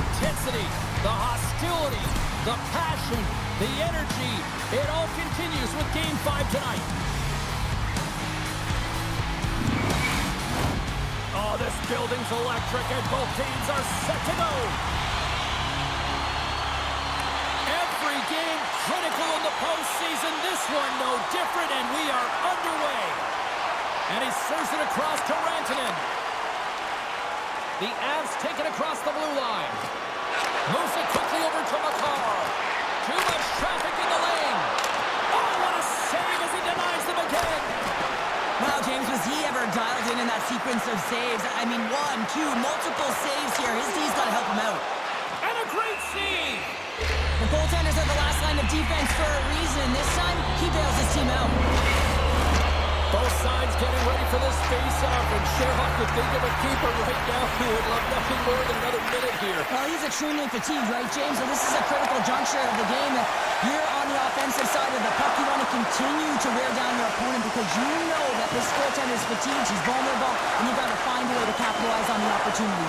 intensity, the hostility, the passion, the energy, it all continues with Game 5 tonight. Oh, this building's electric and both teams are set to go. Every game critical in the postseason. This one no different, and we are underway. And he serves it across to Rantanen. The Avs take it across the blue line. Moves it quickly over to Makar. Too much traffic in the lane. Oh, what a save as he denies them again. Wow, James, was he ever dialed in that sequence of saves? I mean, 1, 2, multiple saves here. His D's got to help him out. And a great save. The goaltenders are the last line of defense for a reason. This time, he bails his team out. Both sides getting ready for this face-off, and Sherlock could think of a keeper right now who would love nothing more than another minute here. Well, he's extremely fatigued, right, James? And this is a critical juncture of the game. You're on the offensive side of the puck. You want to continue to wear down your opponent because you know that this goaltender is fatigued, he's vulnerable, and you've got to find a way to capitalize on the opportunity.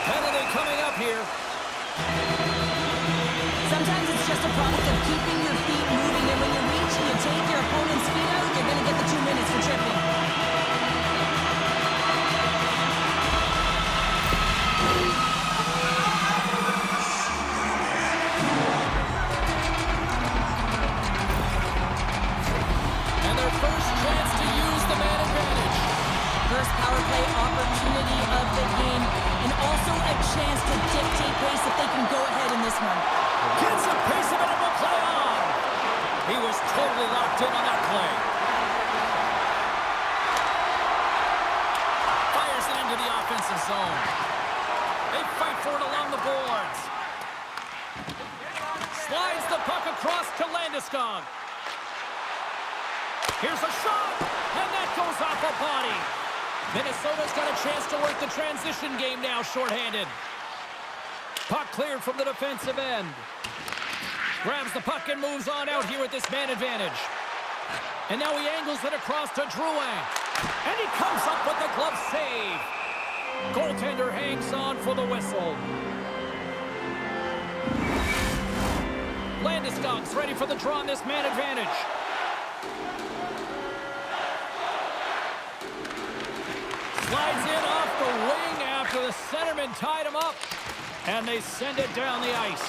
Penalty coming up here. Sometimes it's just a product of keeping your feet moving, and when you reach and you take your opponent's feet out, you're going to get the 2 minutes for tripping. And their first chance to use the man advantage. First power play opportunity of the game, and also a chance to dictate pace if they can go ahead in this one. Gets a piece of it and will play on. He was totally locked in on that play. Fires it into the offensive zone. They fight for it along the boards. Slides the puck across to Landeskog. Here's a shot, and that goes off a body. Minnesota's got a chance to work the transition game now, shorthanded. Puck cleared from the defensive end. Grabs the puck and moves on out here with this man advantage. And now he angles it across to Drouin. And he comes up with the glove save. Goaltender hangs on for the whistle. Landeskog's ready for the draw on this man advantage. Slides in off the wing after the centerman tied him up. And they send it down the ice.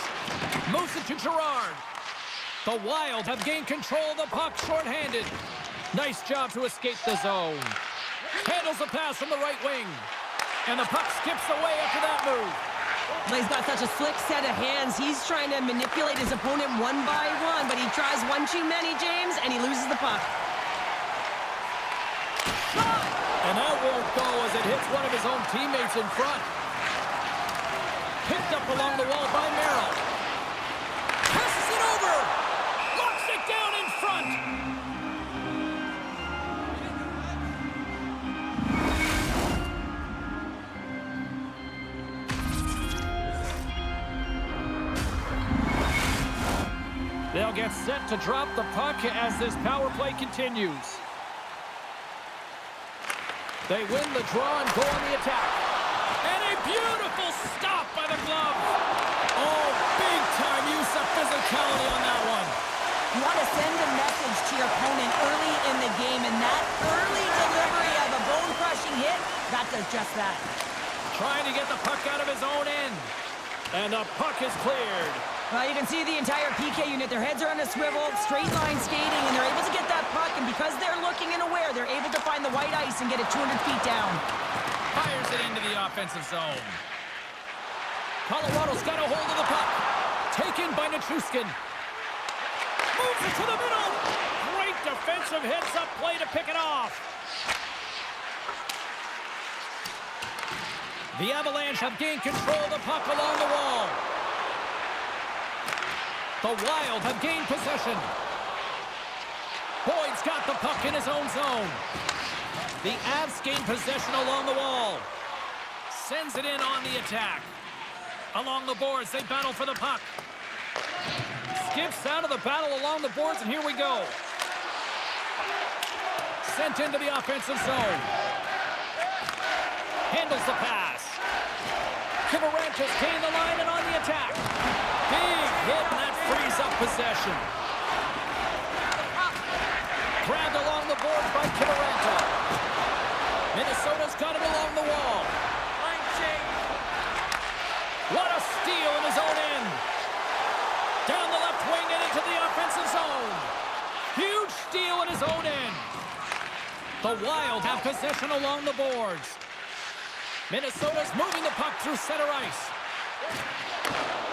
Moves it to Girard. The Wild have gained control of the puck shorthanded. Nice job to escape the zone. Handles the pass from the right wing. And the puck skips away after that move. Well, he's got such a slick set of hands. He's trying to manipulate his opponent one by one, but he tries one too many, James, and he loses the puck. Shot! And that won't go as it hits one of his own teammates in front. Picked up along the wall by Merrill. Passes it over. Locks it down in front. They'll get set to drop the puck as this power play continues. They win the draw and go on the attack. And a beautiful stop by the glove. Oh, big-time use of physicality on that one. You want to send a message to your opponent early in the game, and that early delivery of a bone-crushing hit, that does just that. Trying to get the puck out of his own end. And the puck is cleared. Well, you can see the entire PK unit. Their heads are on a swivel, straight line skating, and they're able to get that puck, and because they're looking and aware, they're able to find the white ice and get it 200 feet down. Fires it into the offensive zone. Colorado's got a hold of the puck. Taken by Nichushkin. Moves it to the middle. Great defensive heads-up play to pick it off. The Avalanche have gained control of the puck along the wall. The Wild have gained possession. Boyd's got the puck in his own zone. The Avs gain possession along the wall. Sends it in on the attack. Along the boards, they battle for the puck. Skips out of the battle along the boards, and here we go. Sent into the offensive zone. Handles the pass. Kivaranchis gained the line and on the possession. Grabbed along the board by Kivaranta. Minnesota's got it along the wall. What a steal in his own end. Down the left wing and into the offensive zone. Huge steal in his own end. The Wild have possession along the boards. Minnesota's moving the puck through center ice.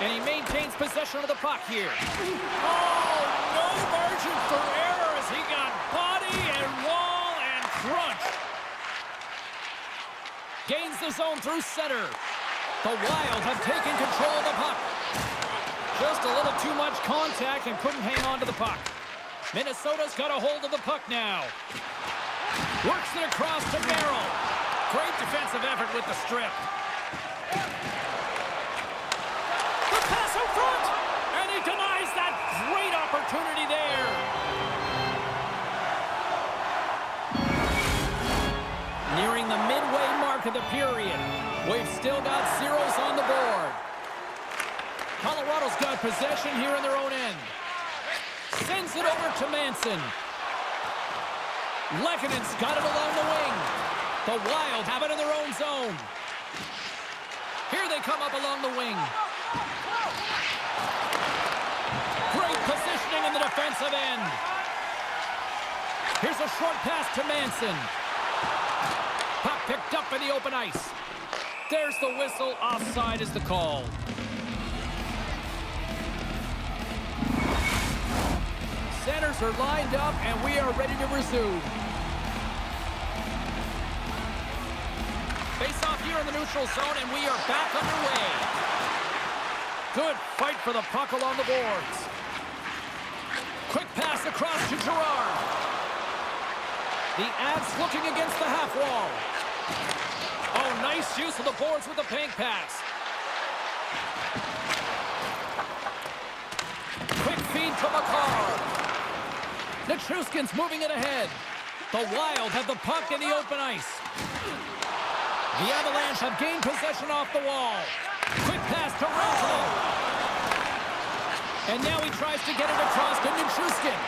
And he maintains possession of the puck here. Oh, no margin for error as he got body and wall and crunch. Gains the zone through center. The Wild have taken control of the puck. Just a little too much contact and couldn't hang on to the puck. Minnesota's got a hold of the puck now. Works it across to Merrill. Great defensive effort with the strip. The pass out front! And he denies that great opportunity there. Nearing the midway mark of the period. We've still got zeros on the board. Colorado's got possession here in their own end. Sends it over to Manson. Lekkonen's got it along the wing. The Wild have it in their own zone. Here they come up along the wing. Great positioning in the defensive end. Here's a short pass to Manson. Puck picked up in the open ice. There's the whistle. Offside is the call. Centers are lined up, and we are ready to resume. Face-off here in the neutral zone, and we are back underway. Good fight for the puck along the boards. Quick pass across to Girard. The Avs looking against the half wall. Oh, nice use of the boards with the pink pass. Quick feed to McCarr. Nichushkin's moving it ahead. The Wild have the puck in the open ice. The Avalanche have gained possession off the wall. Quick pass to Rantanen. And now he tries to get it across to Nichushkin.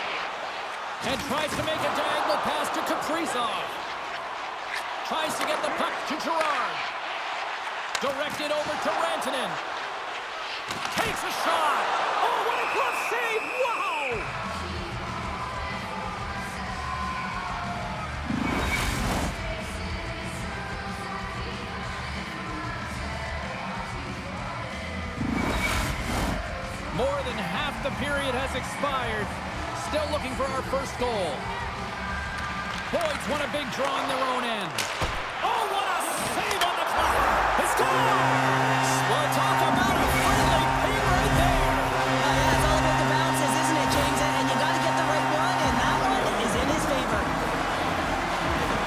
And tries to make a diagonal pass to Kaprizov. Tries to get the puck to Girard. Directed over to Rantanen. Takes a shot. Oh, what a glove save. Wow! More than half the period has expired. Still looking for our first goal. Boyd's won a big draw in their own end. Oh, what a save on the clock! It's gone! Well, talk about a friendly ping right there. Yeah, it's all about the bounces, isn't it, James? And you got to get the right one, and that one is in his favor.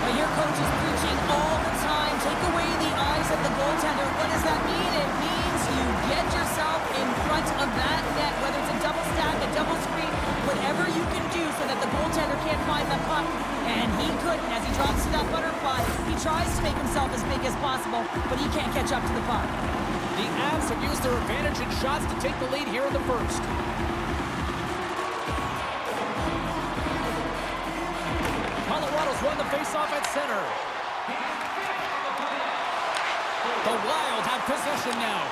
Well, your coach is preaching all the time. Take away the eyes of the goaltender. What does that mean? It means you get yourself in front of that net, whether it's a double stack, a double screen, whatever you can do so that the goaltender can't find the puck. And he couldn't. As he drops to that butterfly, he tries to make himself as big as possible, but he can't catch up to the puck. The Avs have used their advantage in shots to take the lead here in the first. Colorado's won the faceoff at center. The Wild have possession now.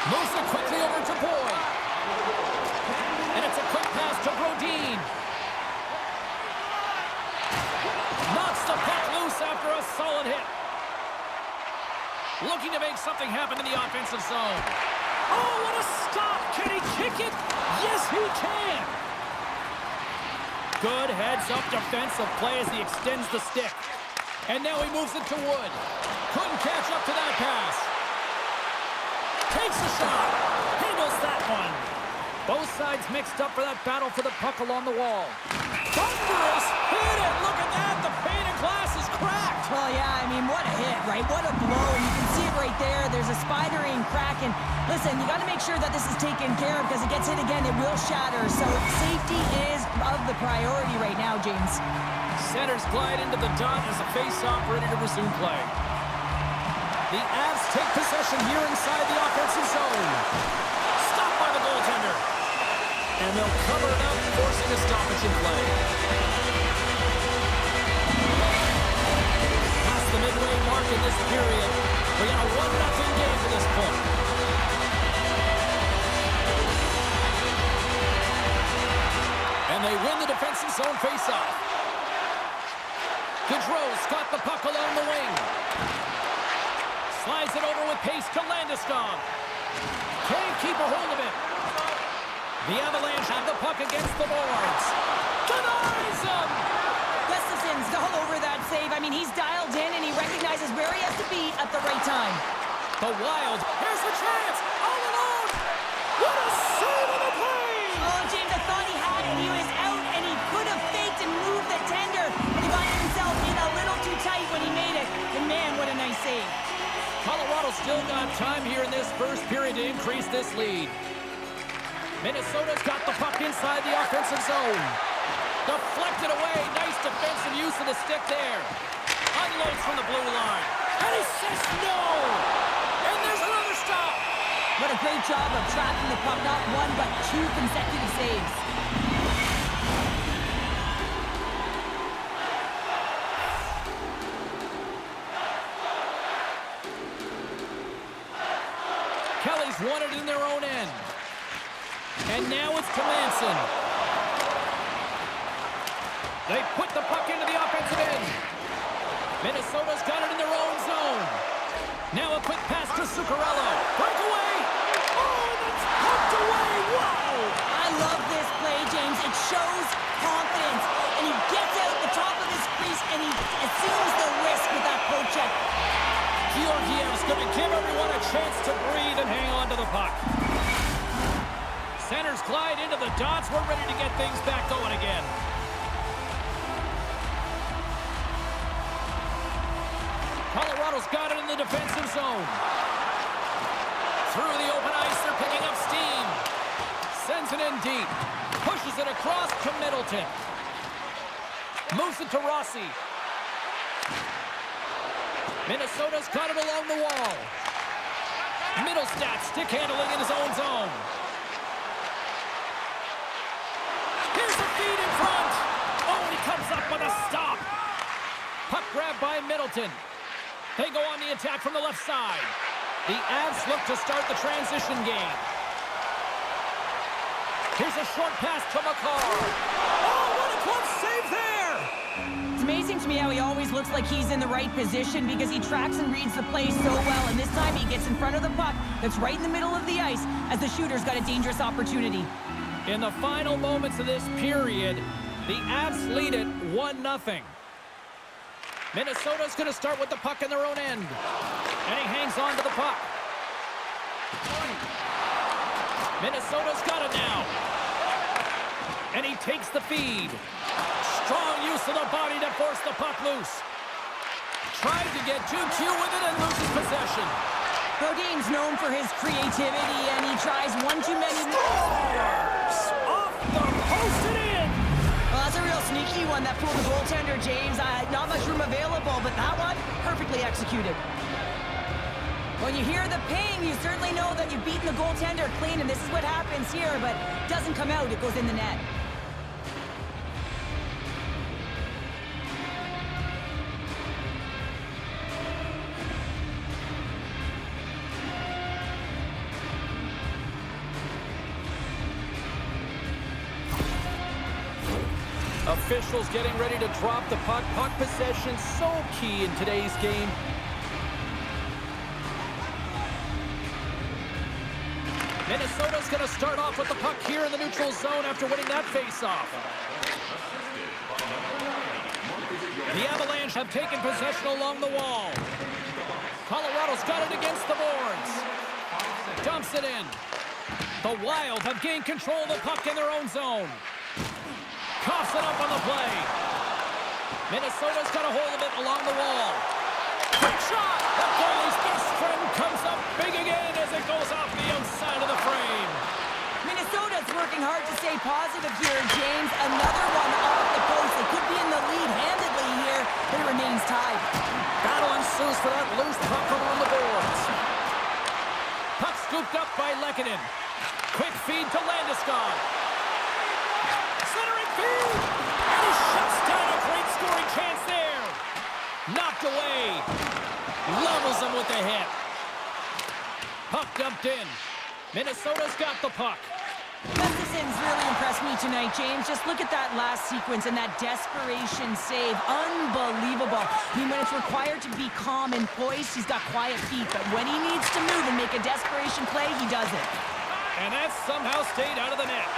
Moves it quickly over to Boyd. And it's a quick pass to Brodin. Knocks the puck loose after a solid hit. Looking to make something happen in the offensive zone. Oh, what a stop! Can he kick it? Yes, he can! Good heads-up defensive play as he extends the stick. And now he moves it to Wood. Couldn't catch up to that pass. Takes a shot. Handles that one. Both sides mixed up for that battle for the puck along the wall. Thunderous hit it! Look at that! The pane of glass is cracked! Well, yeah, I mean, what a hit, right? What a blow. You can see it right there. There's a spidering crack. And listen, you got to make sure that this is taken care of because it gets hit again, it will shatter. So safety is of the priority right now, James. Centers glide into the dot as a face-off ready to resume play. The Avs take possession here inside the offensive zone. Stopped by the goaltender. And And they'll cover it up, forcing a stoppage in play. Past the midway mark in this period. We got a 1-0 game to this point. And they win the defensive zone faceoff. Gaudreau's got the puck along the wing. Slides it over with pace to Landeskog. Can't keep a hold of it. The Avalanche have the puck against the boards. Denies him! Gustafson's all over that save. I mean, he's dialed in and he recognizes where he has to be at the right time. The Wild. Here's the chance. All alone. What a save on the play! Oh, James, I thought he had it. He was out and he could have faked and moved the tender. But he got himself in a little too tight when he made it. And man, what a nice save. Colorado still got time here in this first period to increase this lead. Minnesota's got the puck inside the offensive zone. Deflected away. Nice defensive use of the stick there. Unloads from the blue line. And he says no! And there's another stop! What a great job of tracking the puck. Not one, but two consecutive saves. Kelly's won it in their own end. And now it's to Manson. They put the puck into the offensive end. Minnesota's got it in their own zone. Now a quick pass to Zuccarello. Breakaway. Oh, that's pumped away. Wow. I love this play, James. It shows confidence. And he gets out the top of his crease and he assumes the risk with that poke check. Georgiev's going to give everyone a chance to breathe and hang on to the puck. Centers glide into the dots. We're ready to get things back going again. Colorado's got it in the defensive zone. Through the open ice, they're picking up steam. Sends it in deep. Pushes it across to Middleton. Moves it to Rossi. Minnesota's got it along the wall. Middlestat stick handling in his own zone. Here's the feed in front. Oh, he comes up with a stop. Puck grab by Middleton. They go on the attack from the left side. The Avs look to start the transition game. Here's a short pass to Makar. Oh, what a close save there! It's amazing to me how he always looks like he's in the right position because he tracks and reads the play so well. And this time he gets in front of the puck that's right in the middle of the ice as the shooter's got a dangerous opportunity. In the final moments of this period, the Avs lead it 1-0. Minnesota's going to start with the puck in their own end. And he hangs on to the puck. Minnesota's got it now. And he takes the feed. Strong use of the body to force the puck loose. Tried to get too cute with it and loses possession. Brodin's known for his creativity, and he tries one too many. Scores! Off the post and in! Well, that's a real sneaky one that fooled the goaltender, James. Not much room available, but that one, perfectly executed. When you hear the ping, you certainly know that you've beaten the goaltender clean, and this is what happens here, but it doesn't come out, it goes in the net. Officials getting ready to drop the puck. Puck possession so key in today's game. Minnesota's going to start off with the puck here in the neutral zone after winning that faceoff. The Avalanche have taken possession along the wall. Colorado's got it against the boards. Dumps it in. The Wild have gained control of the puck in their own zone. Coughs it up on the play. Minnesota's got a hold of it along the wall. Quick shot! The goalie's best friend comes up big again as it goes off the outside of the frame. Minnesota's working hard to stay positive here, James. Another one off the post. They could be in the lead handedly here, but it remains tied. Battle ensues for that loose puck along the boards. Puck scooped up by Lehkonen. Quick feed to Landeskog. Centering field. And he shuts down a great scoring chance there. Knocked away. Levels him with the hit. Puck dumped in. Minnesota's got the puck. Gustafson's really impressed me tonight, James. Just look at that last sequence and that desperation save. Unbelievable. I mean, when it's required to be calm and poised, he's got quiet feet. But when he needs to move and make a desperation play, he does it. And that somehow stayed out of the net.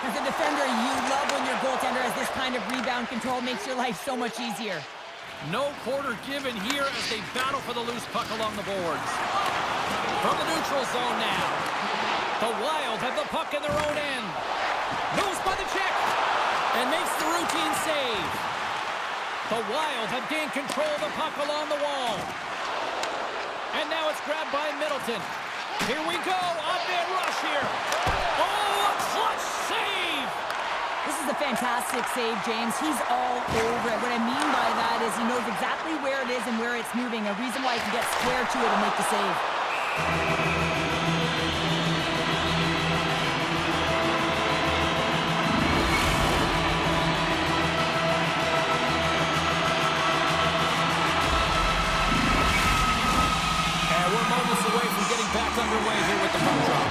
As a defender, you love when your goaltender has this kind of rebound control. Makes your life so much easier. No quarter given here as they battle for the loose puck along the boards. From the neutral zone now. The Wild have the puck in their own end. Moves by the check. And makes the routine save. The Wild have gained control of the puck along the wall. And now it's grabbed by Middleton. Here we go. On-man rush here. Oh, a clutch save. This is a fantastic save, James. He's all over it. What I mean by that is he knows exactly where it is and where it's moving. A reason why he can get square to it and make the save. Back underway here with the puck drop.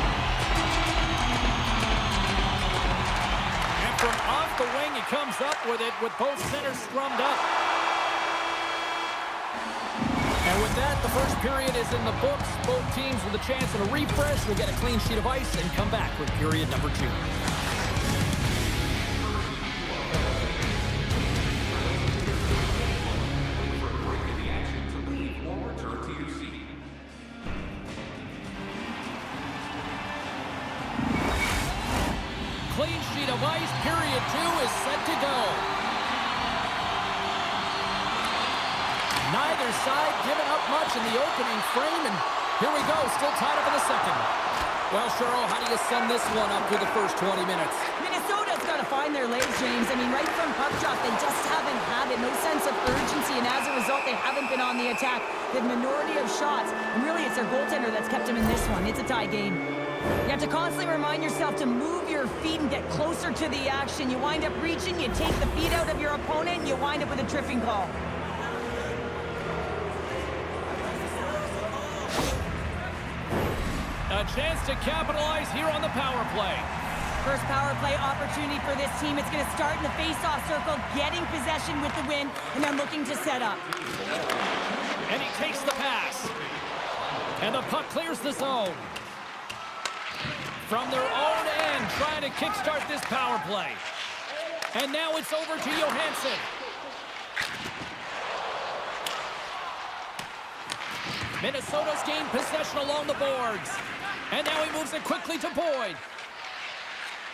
And from off the wing, he comes up with it with both centers scrummed up. And with that, the first period is in the books. Both teams with a chance at a refresh will get a clean sheet of ice and come back with period number 2. Clean sheet of ice, period 2 is set to go. Neither side giving up much in the opening frame, and here we go, still tied up in the second. Well, Cheryl, how do you sum this one up through the first 20 minutes? Minnesota's got to find their legs, James. I mean, right from puck drop, they just haven't had it. No sense of urgency, and as a result, they haven't been on the attack. The minority of shots, and really it's their goaltender that's kept them in this one. It's a tie game. You have to constantly remind yourself to move your feet and get closer to the action. You wind up reaching, you take the feet out of your opponent, and you wind up with a tripping call. A chance to capitalize here on the power play. First power play opportunity for this team. It's going to start in the face-off circle, getting possession with the win, and then looking to set up. And he takes the pass. And the puck clears the zone. From their own end, trying to kickstart this power play. And now it's over to Johansson. Minnesota's gained possession along the boards. And now he moves it quickly to Boyd.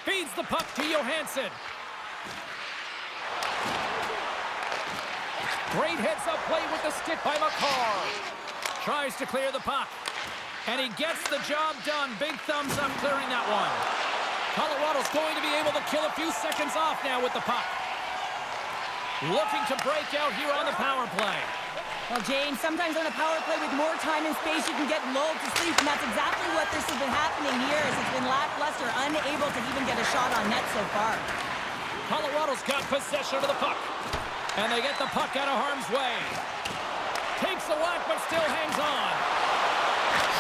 Feeds the puck to Johansson. Great heads-up play with the stick by McCarr. Tries to clear the puck. And he gets the job done. Big thumbs up clearing that one. Colorado's going to be able to kill a few seconds off now with the puck. Looking to break out here on the power play. Well, James, sometimes on a power play with more time and space, you can get lulled to sleep, and that's exactly what this has been happening here, as it's been lackluster, unable to even get a shot on net so far. Colorado's got possession of the puck. And they get the puck out of harm's way. Takes a whack, but still hangs on.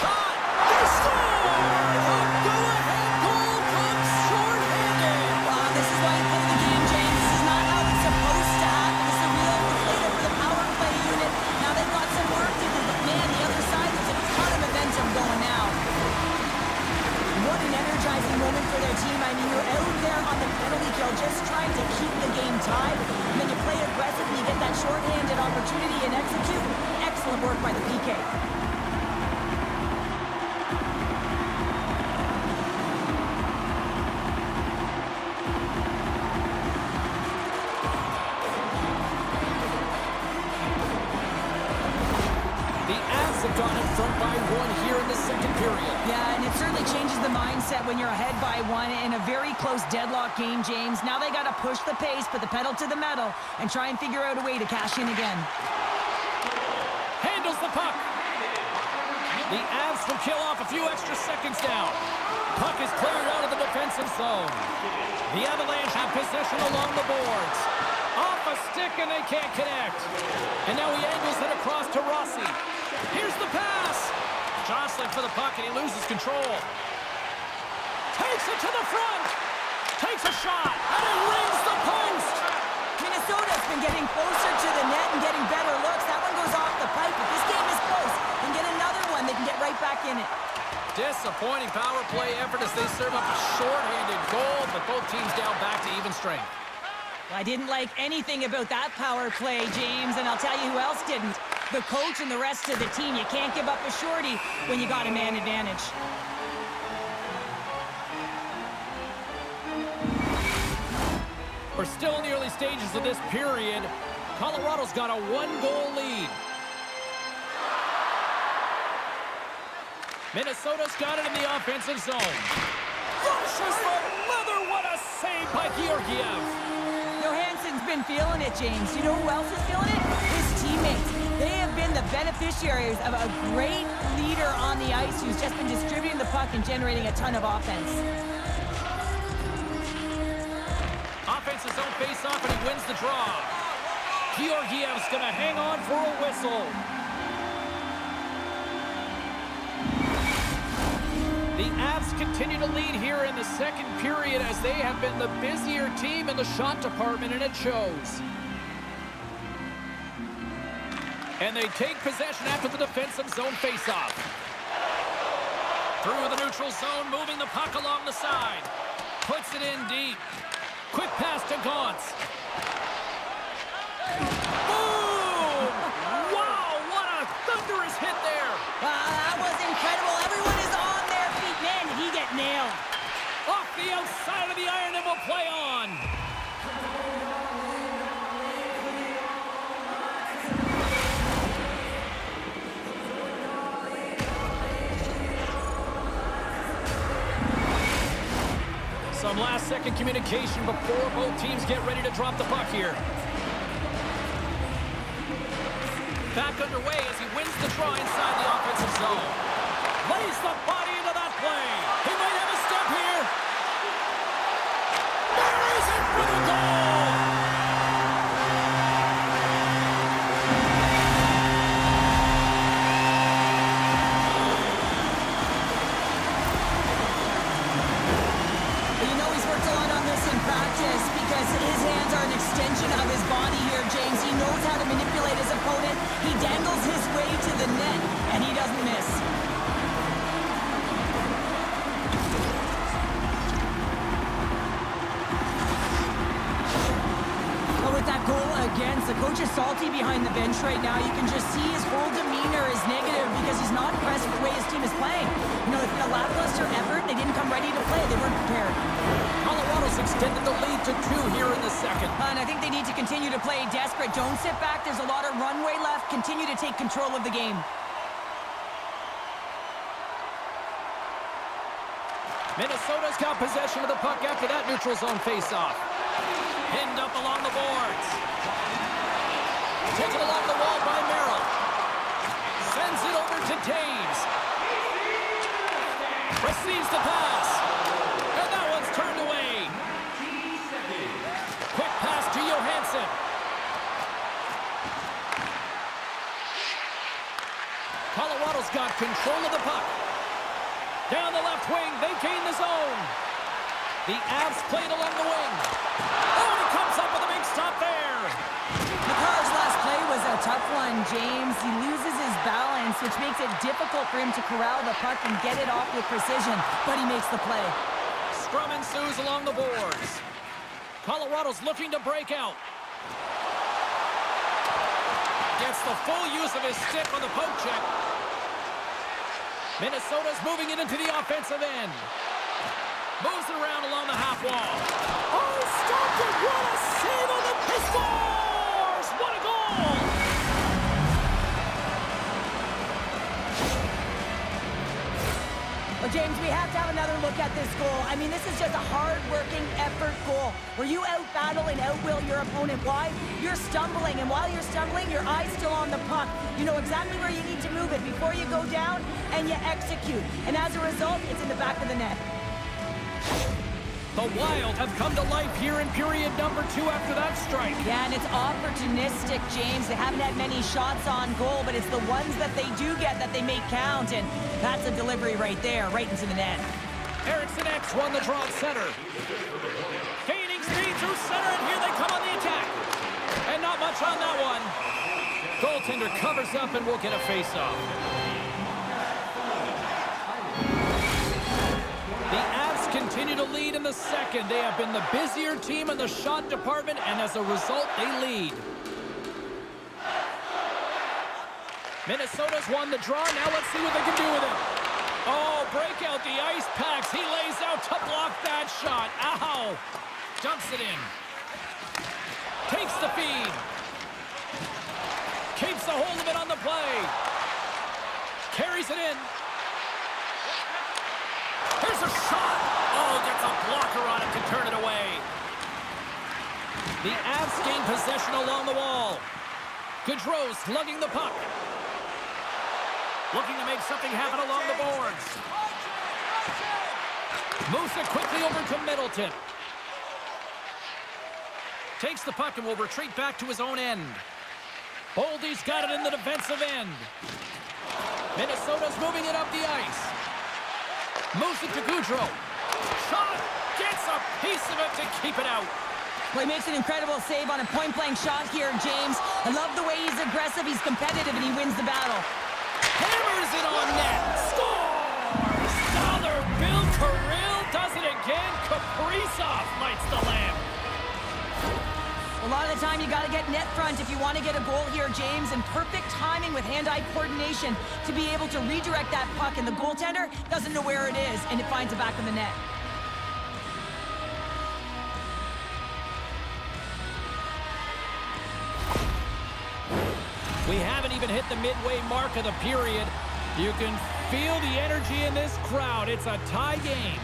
Shot! They score! A go-ahead goal comes short-handed. This is why you play the game, James. This is not how it's supposed to happen. This is a real deflator for the power play unit. Now they've got some work to do, but man, the other side, there's a ton of momentum going now. What an energizing moment for their team. I mean, you're out there on the penalty kill just trying to keep the game tied, and then you play aggressively, you get that shorthanded opportunity and execute. Excellent work by the PK. Gone in front by 1 here in the second period. Yeah, and it certainly changes the mindset when you're ahead by 1 in a very close deadlock game, James. Now they got to push the pace, put the pedal to the metal, and try and figure out a way to cash in again. Handles the puck. The Avs will kill off a few extra seconds now. Puck is cleared out of the defensive offensive zone. The Avalanche have possession along the boards. Off a stick, and they can't connect. And now he angles it across to Rossi. Here's the pass. Jostling for the puck, and he loses control. Takes it to the front. Takes a shot, and it rings the post. Minnesota's been getting closer to the net and getting better looks. That one goes off the pipe. If this game is close and get another one, they can get right back in it. Disappointing power play effort as they serve up a shorthanded goal, but both teams down back to even strength. I didn't like anything about that power play, James, and I'll tell you who else didn't. The coach and the rest of the team. You can't give up a shorty when you got a man advantage. We're still in the early stages of this period. Colorado's got a one-goal lead. Minnesota's got it in the offensive zone. Rushes the leather. What a save by Georgiev. Johansson's been feeling it, James. You know who else is feeling it? His teammates. They have been the beneficiaries of a great leader on the ice who's just been distributing the puck and generating a ton of offense. Offensive zone face-off, and he wins the draw. Georgiev's going to hang on for a whistle. The Avs continue to lead here in the second period as they have been the busier team in the shot department, and it shows. And they take possession after the defensive zone face-off. Through the neutral zone, moving the puck along the side. Puts it in deep. Quick pass to Gauntz. Boom! Wow, what a thunderous hit there. Wow, that was incredible. Everyone is on their feet. Man, did he get nailed. Off the outside of the iron, and will play on. Some last-second communication before both teams get ready to drop the puck here. Back underway as he wins the draw inside the offensive zone. Lays the body into that play. He might have a step here. Buries it for the goal. Because his hands are an extension of his body here, James. He knows how to manipulate his opponent. He dangles his way to the net, and he doesn't miss. But with that goal against, the coach is salty behind the bench right now. You can just see his whole demeanor is negative because he's not impressed with the way his team is playing. You know, it's been a lackluster effort. They didn't come ready to play. They weren't prepared. Colorado's extended the lead to 2 here in the second. And I think they need to continue to play desperate. Don't sit back. There's a lot of runway left. Continue to take control of the game. Minnesota's got possession of the puck after that neutral zone face-off. Pinned up along the boards. Taken along the wall by Merrill. Sends it over to Taves. Receives the pass. And that one's turned away. Quick pass to Johansson. Colorado's got control of the puck. Down the left wing, they gain the zone. The Avs played along the wing. Oh, and he comes up with a big stop there. McCarr's last play was a tough one, James. He loses his balance, which makes it difficult for him to corral the puck and get it off with precision, but he makes the play. Scrum ensues along the boards. Colorado's looking to break out. Gets the full use of his stick on the poke check. Minnesota's moving it into the offensive end. Moves it around along the half wall. Oh, stopped it! What a save on the Pistols! What a goal! Well, James, we have to have another look at this goal. I mean, this is just a hard-working effort goal where you out-battle and out-will your opponent. Why? You're stumbling, and while you're stumbling, your eye's still on the puck. You know exactly where you need to move it before you go down, and you execute. And as a result, it's in the back of the net. The Wild have come to life here in period number 2 after that strike. Yeah, and it's opportunistic, James. They haven't had many shots on goal, but it's the ones that they do get that they make count, and that's a delivery right there, right into the net. Eriksson X won the draw at center. Gaining speed through center, and here they come on the attack. And not much on that one. Goaltender covers up and will get a face-off. The Avs continue to lead in the second. They have been the busier team in the shot department, and as a result, they lead. Minnesota's won the draw. Now let's see what they can do with it. Oh, break out the ice packs. He lays out to block that shot. Ow! Dumps it in. Takes the feed. Keeps a hold of it on the play. Carries it in. Here's a shot. Oh, gets a blocker on it to turn it away. The Avs gain possession along the wall. Gaudreau's lugging the puck. Looking to make something happen along the boards. Moves it quickly over to Middleton. Takes the puck and will retreat back to his own end. Boldy's got it in the defensive end. Minnesota's moving it up the ice. Moves it to Gaudreau. Shot! Gets a piece of it to keep it out. Well, he makes an incredible save on a point-blank shot here, James. I love the way he's aggressive, he's competitive, and he wins the battle. Hammers it on net. Scores! Dollar Bill Kirill does it again. Kaprizov lights the lamp. A lot of the time, you got to get net front if you want to get a goal here, James, and perfect timing with hand-eye coordination to be able to redirect that puck, and the goaltender doesn't know where it is, and it finds it back in the net. We haven't even hit the midway mark of the period. You can feel the energy in this crowd. It's a tie game.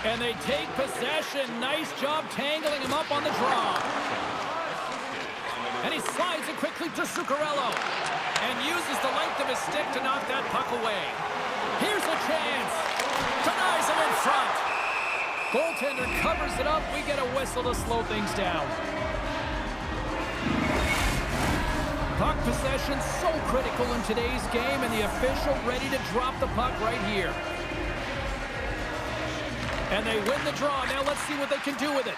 And they take possession. Nice job tangling him up on the draw. And he slides it quickly to Zuccarello. And uses the length of his stick to knock that puck away. Here's a chance. Denies him in front. Goaltender covers it up. We get a whistle to slow things down. Puck possession so critical in today's game, and the official ready to drop the puck right here. And they win the draw. Now let's see what they can do with it.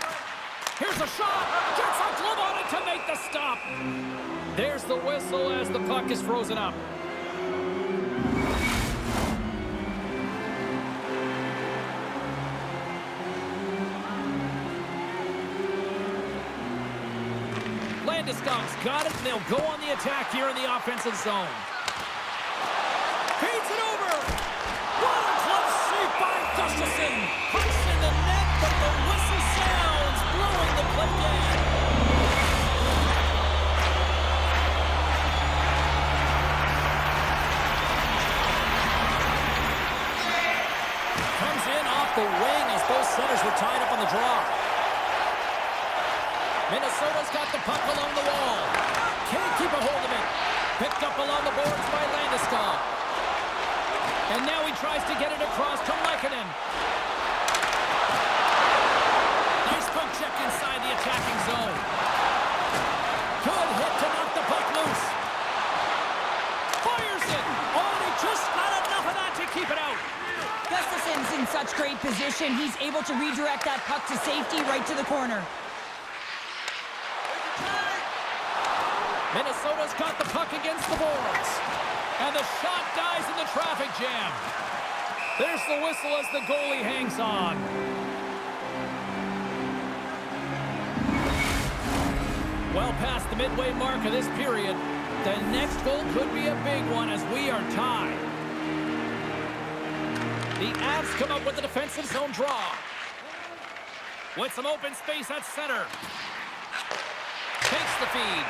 Here's a shot. Gets a glove on it to make the stop. There's the whistle as the puck is frozen up. Landeskog's got it, and they'll go on the attack here in the offensive zone. Feeds it over. What a glove save by Gustafsson. Pucks in the net, but the whistle sounds, blowing the play dead. Comes in off the wing as both centers were tied up on the draw. Minnesota's got the puck along the wall. Can't keep a hold of it. Picked up along the boards by Landeskog. And now he tries to get it across to Lehkonen. Nice puck check inside the attacking zone. Good hit to knock the puck loose. Fires it. Oh, he just got enough of that to keep it out. Gustafsson's in such great position. He's able to redirect that puck to safety right to the corner. Minnesota's got the puck against the boards. And the shot dies in the traffic jam. There's the whistle as the goalie hangs on. Well past the midway mark of this period, the next goal could be a big one as we are tied. The Avs come up with a defensive zone draw. With some open space at center. Takes the feed.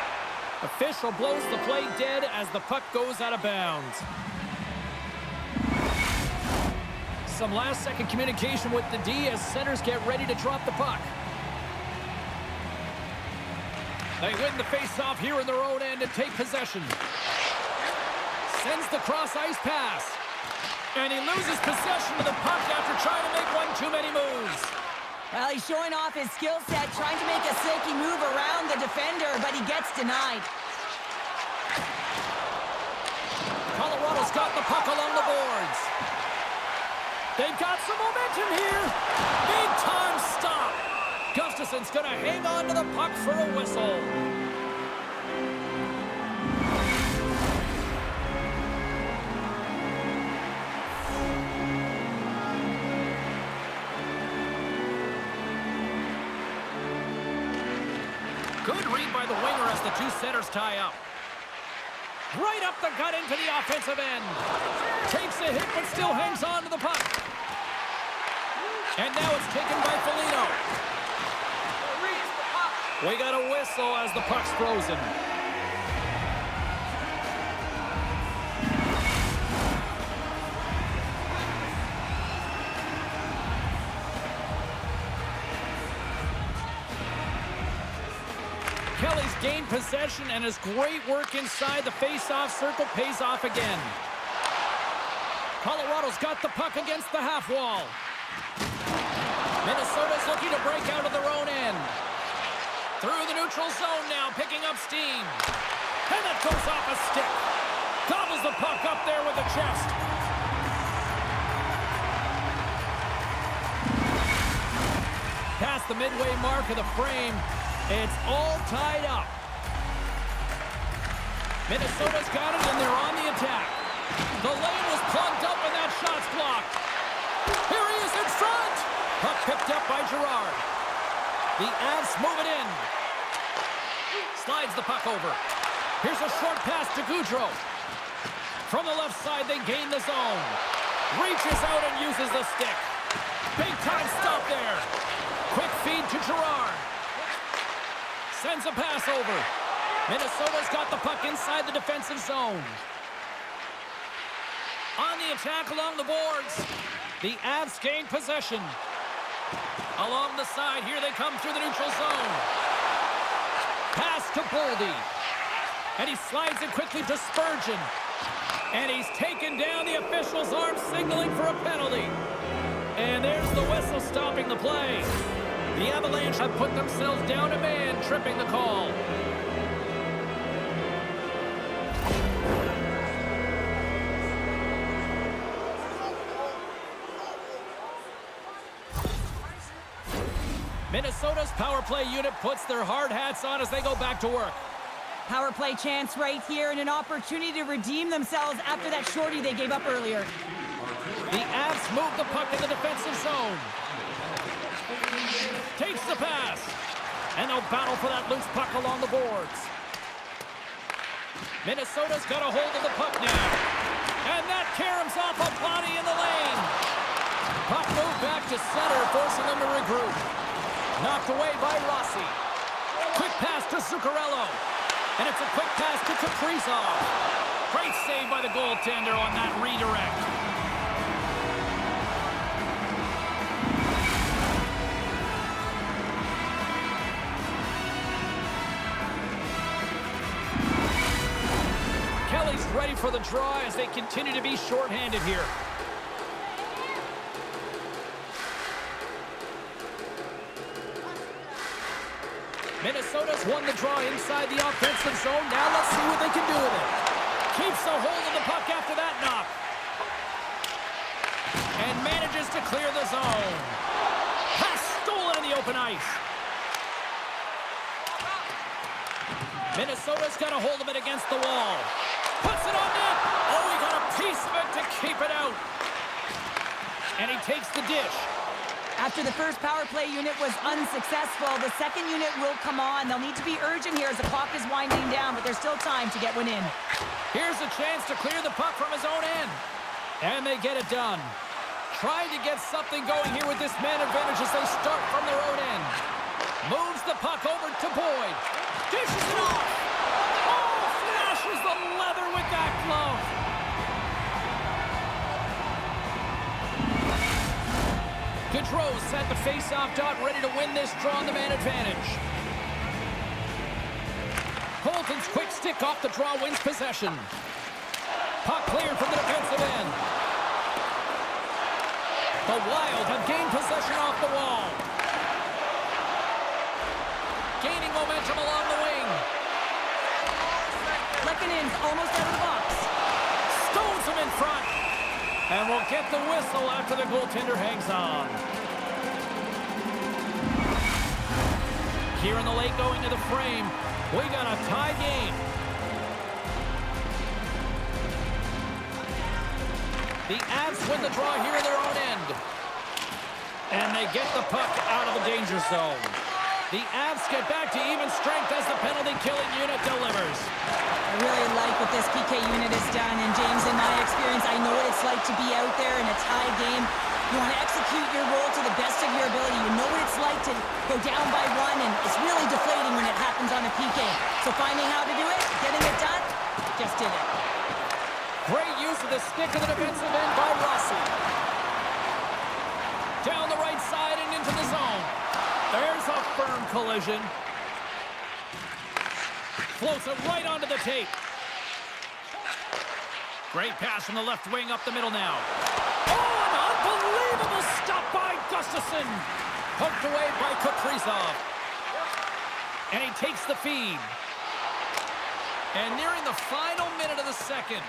Official blows the play dead as the puck goes out of bounds. Some last-second communication with the D as centers get ready to drop the puck. They win the face-off here in their own end and take possession. Sends the cross-ice pass. And he loses possession of the puck after trying to make one too many moves. Well, he's showing off his skill set, trying to make a silky move around the defender, but he gets denied. Colorado's got the puck along the boards. They've got some momentum here. Big time stop. Gustafson's going to hang on to the puck for a whistle. Good read by the winger as the two centers tie up. Right up the gut into the offensive end. Takes a hit, but still hangs on to the puck. And now it's taken by Foligno. We got a whistle as the puck's frozen. Kelly's gained possession, and his great work inside the face-off circle pays off again. Colorado's got the puck against the half wall. Minnesota's looking to break out of their own end. Through the neutral zone now, picking up steam. And that goes off a stick. Gobbles the puck up there with the chest. Past the midway mark of the frame, it's all tied up. Minnesota's got it, and they're on the attack. The lane was plugged up, and that shot's blocked. Here he is in front. Puck picked up by Girard. The Avs move it in. Slides the puck over. Here's a short pass to Goudreau. From the left side, they gain the zone. Reaches out and uses the stick. Big time stop there. Quick feed to Girard. Sends a pass over. Minnesota's got the puck inside the defensive zone. On the attack along the boards. The Avs gain possession. Along the side, here they come through the neutral zone. Pass to Boldy. And he slides it quickly to Spurgeon. And he's taken down. The official's arm signaling for a penalty. And there's the whistle stopping the play. The Avalanche have put themselves down a man, tripping the call. Minnesota's power play unit puts their hard hats on as they go back to work. Power play chance right here and an opportunity to redeem themselves after that shorty they gave up earlier. The Avs move the puck in the defensive zone. Takes the pass. And they'll battle for that loose puck along the boards. Minnesota's got a hold of the puck now. And that caroms off a body in the lane. Puck moved back to center, forcing them to regroup. Knocked away by Rossi. Quick pass to Zuccarello. And it's a quick pass to Kaprizov. Great save by the goaltender on that redirect. Kelly's ready for the draw as they continue to be shorthanded here. Minnesota's won the draw inside the offensive zone. Now let's see what they can do with it. Keeps a hold of the puck after that knock. And manages to clear the zone. Pass stolen in the open ice. Minnesota's got a hold of it against the wall. Puts it on net. Oh, he got a piece of it to keep it out. And he takes the dish. After the first power play unit was unsuccessful, the second unit will come on. They'll need to be urgent here as the clock is winding down, but there's still time to get one in. Here's a chance to clear the puck from his own end. And they get it done. Trying to get something going here with this man advantage as they start from their own end. Moves the puck over to Boyd. Dishes it off. Oh, flashes the leather with that glove. Gaudreau's set the face-off dot, ready to win this draw on the man advantage. Colton's quick stick off the draw wins possession. Puck cleared from the defensive end. The Wild have gained possession off the wall. Gaining momentum along the wing. Lekkonen's almost out of the box. Stones him in front. And we'll get the whistle after the goaltender hangs on. Here in the late going to the frame, we got a tie game. The Avs win the draw here in their own end. And they get the puck out of the danger zone. The Avs get back to even strength as the penalty-killing unit delivers. I really like what this PK unit has done. And James, in my experience, I know what it's like to be out there in a tie game. You want to execute your role to the best of your ability. You know what it's like to go down by one, and it's really deflating when it happens on a PK. So finding how to do it, getting it done, just did it. Great use of the stick of the defensive end by Rossi. Down the right side and into the zone. There's a firm collision. Floats it right onto the tape. Great pass from the left wing up the middle now. Oh, an unbelievable stop by Gustafsson. Poked away by Kaprizov. And he takes the feed. And nearing the final minute of the second,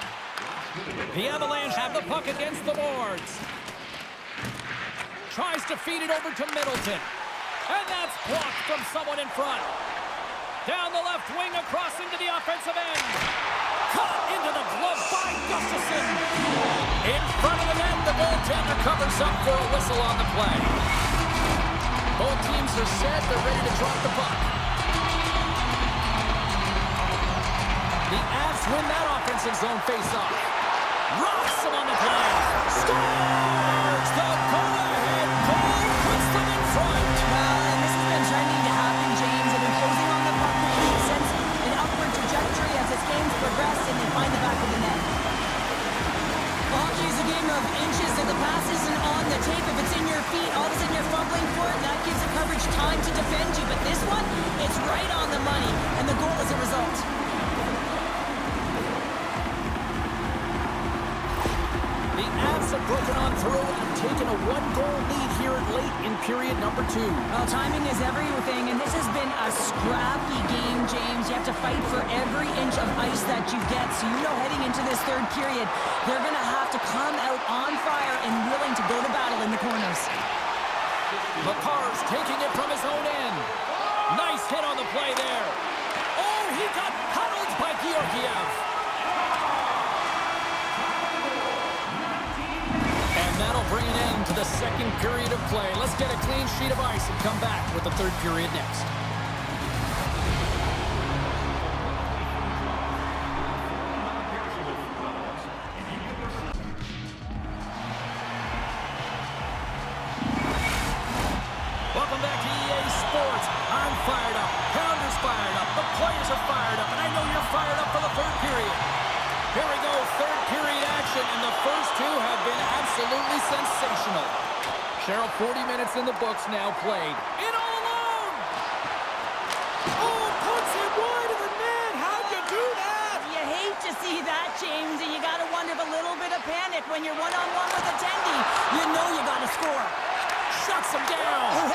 the Avalanche have the puck against the boards. Tries to feed it over to Middleton. And that's blocked from someone in front. Down the left wing across into the offensive end. Caught into the glove by Gustafsson. In front of the net, the goaltender covers up for a whistle on the play. Both teams are set. They're ready to drop the puck. The Avs win that offensive zone face-off. Rocks him on the play. Scores! The go-ahead goal puts them in front. And this has been trending to happen, James. They've been closing on the puck for a sense an upward trajectory as this game's progressed, and they find the back of the net. Hockey is a game of inches, so the pass isn't on the tape. If it's in your feet, all of a sudden you're fumbling for it, and that gives the coverage time to defend you. But this one, it's right on the money, and the goal is a result. The Avs have broken on through and taken a one-goal lead here late in period number 2. Well, timing is everything, and this has been a scrappy game, James. You have to fight for every inch of ice that you get, so you know heading into this third period, they're going to have to come out on fire and willing to go to battle in the corners. McCarr's taking it from his own end. Nice hit on the play there. Oh, he got huddled by Georgiev. That'll bring an end to the second period of play. Let's get a clean sheet of ice and come back with the third period next. Welcome back to EA Sports. I'm fired up. Pounder's fired up. The players are fired up. And I know you're fired up for the third period. Here we go, third period action, and the first two have been absolutely sensational. Cheryl, 40 minutes in the books now played. In all alone! Oh, puts it wide of the net! How'd you do that? You hate to see that, James, and you got to wonder if a little bit of panic when you're one-on-one with a tendy. You know you got to score. Shuts him down!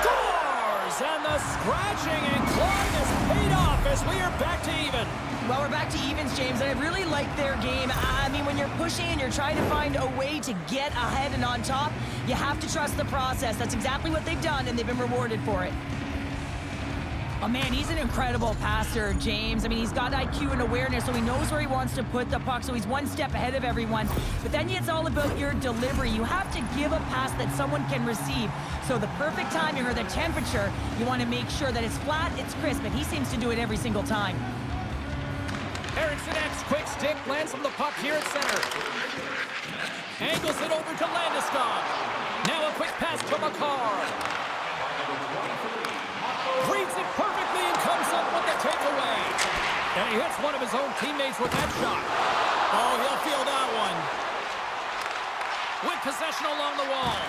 Scores! And the scratching and clawing has paid off as we are back to even. Well, we're back to evens, James, and I really like their game. I mean, when you're pushing and you're trying to find a way to get ahead and on top, you have to trust the process. That's exactly what they've done, and they've been rewarded for it. Oh, man, he's an incredible passer, James. I mean, he's got IQ and awareness, so he knows where he wants to put the puck, so he's one step ahead of everyone. But then it's all about your delivery. You have to give a pass that someone can receive. So the perfect timing or the temperature, you want to make sure that it's flat, it's crisp, and he seems to do it every single time. Eriksson X, quick stick, lands from the puck here at center. Angles it over to Landeskog. Now a quick pass to McCarr. Reads it perfectly and comes up with the takeaway. And he hits one of his own teammates with that shot. Oh, he'll feel that one. With possession along the wall.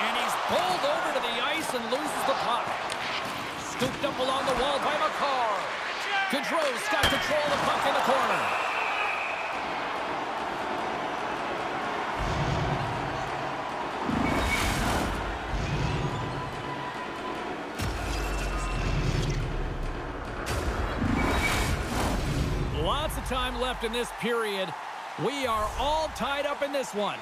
And he's bowled over to the ice and loses the puck. Scooped up along the wall by McCarr. Gaudreau's got control of the puck in the corner. time left in this period. We are all tied up in this one.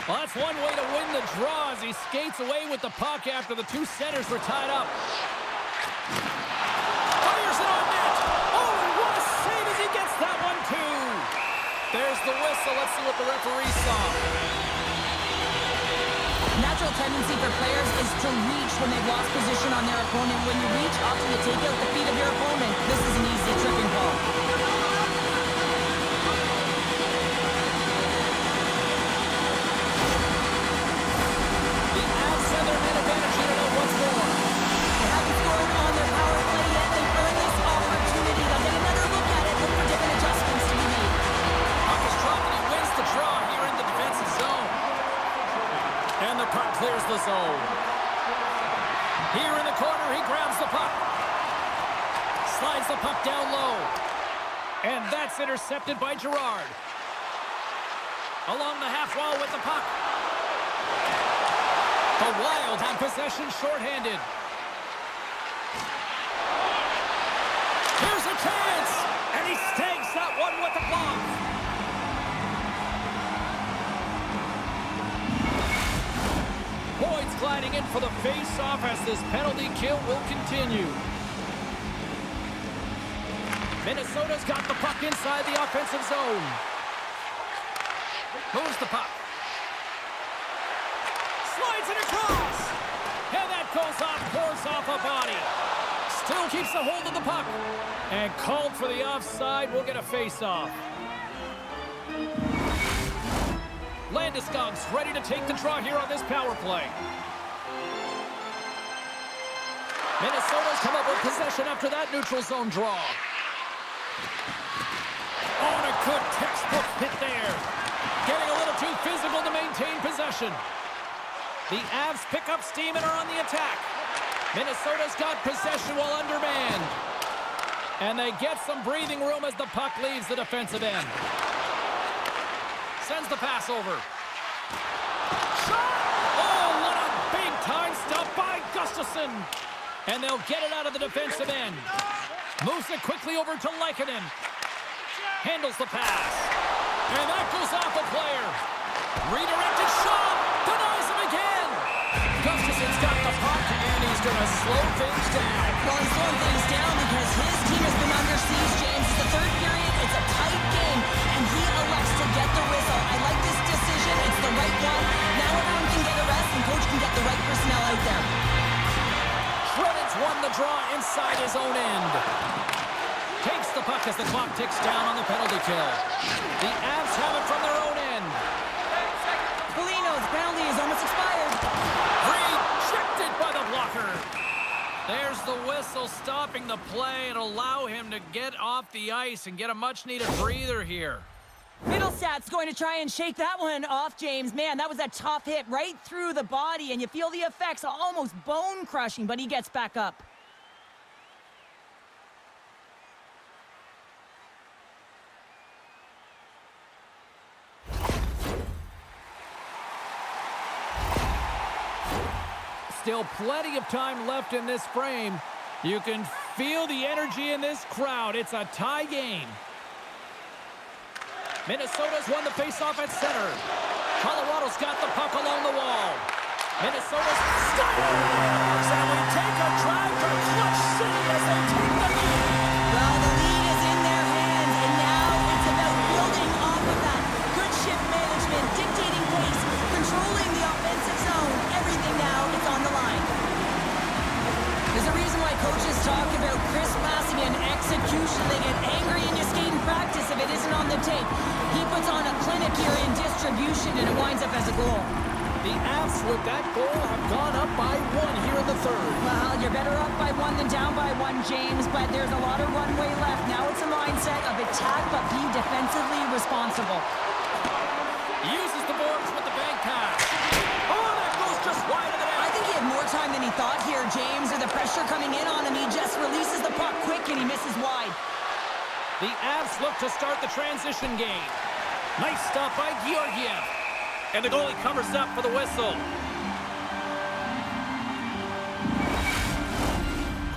Well, that's one way to win the draw as he skates away with the puck after the two centers were tied up. Fires it on net. Oh, and what a save as he gets that one, too. There's the whistle. Let's see what the referee saw. Natural tendency for players is to reach when they've lost position on their opponent. When you reach, often you take out the feet of your opponent. This is an easy tripping ball. The Avs have their man advantage here tonight once more. They haven't scored on their power play yet. They've earned this opportunity. They'll get another look at it. Look for different adjustments to be made. Puck is dropped and he wins the draw here in the defensive zone. And the puck clears the zone. Here in the corner, he grabs the puck. Slides the puck down low. And that's intercepted by Girard. Along the half wall with the puck. The Wild have possession shorthanded. Here's a chance. And he stakes that one with the block. Boyd's gliding in for the face-off as this penalty kill will continue. Minnesota's got the puck inside the offensive zone. Moves the puck. Slides it across. And that goes off, pours off a body. Still keeps a hold of the puck. And called for the offside. We'll get a face-off. Landeskog's ready to take the draw here on this power play. Minnesota's come up with possession after that neutral zone draw. Oh, and a good textbook hit there. Getting a little too physical to maintain possession. The Avs pick up steam and are on the attack. Minnesota's got possession while undermanned. And they get some breathing room as the puck leaves the defensive end. Sends the pass over. Shot! Oh, what a big-time stop by Gustafsson. And they'll get it out of the defensive end. Moves it quickly over to Lehkonen. Handles the pass. And that goes off a player. Redirected shot. Denies him again. Gustafsson's got the puck, and he's going to slow things down. Well, he's slowing things down because his team has been under siege, James. It's the third period. It's a tight game, and he elects to get the whistle. I like this decision. It's the right one. Now everyone can get a rest, and coach can get the right personnel out there. Shredden's won the draw inside his own end. Takes the puck as the clock ticks down on the penalty kill. The Avs have it from their own end. Polino's penalty is almost expired. Rejected by the blocker. There's the whistle stopping the play and allow him to get off the ice and get a much-needed breather here. Middlestad's going to try and shake that one off, James. Man, that was a tough hit right through the body, and you feel the effects, almost bone-crushing, but he gets back up. Still plenty of time left in this frame. You can feel the energy in this crowd. It's a tie game. Minnesota's won the faceoff at center. Colorado's got the puck along the wall. Minnesota's stopped. And we take a drive for Clutch City as they take the lead. Well, the lead is in their hands, and now it's about building off of that. Good shift management, dictating pace, controlling the offensive zone. Everything now is on the line. There's a reason why coaches talk about crisp passing and execution. They get angry in your skating practice if it isn't on the tape. He puts on a clinic here in distribution, and it winds up as a goal. The Avs with that goal have gone up by one here in the third. Well, you're better up by one than down by one, James, but there's a lot of runway left. Now it's a mindset of attack, but be defensively responsible. Uses the boards with the bank pass. Oh, that goes just wide of the net. I think he had more time than he thought here, James. With the pressure coming in on him, he just releases the puck quick and he misses wide. The Avs look to start the transition game. Nice stop by Georgiev. And the goalie covers up for the whistle.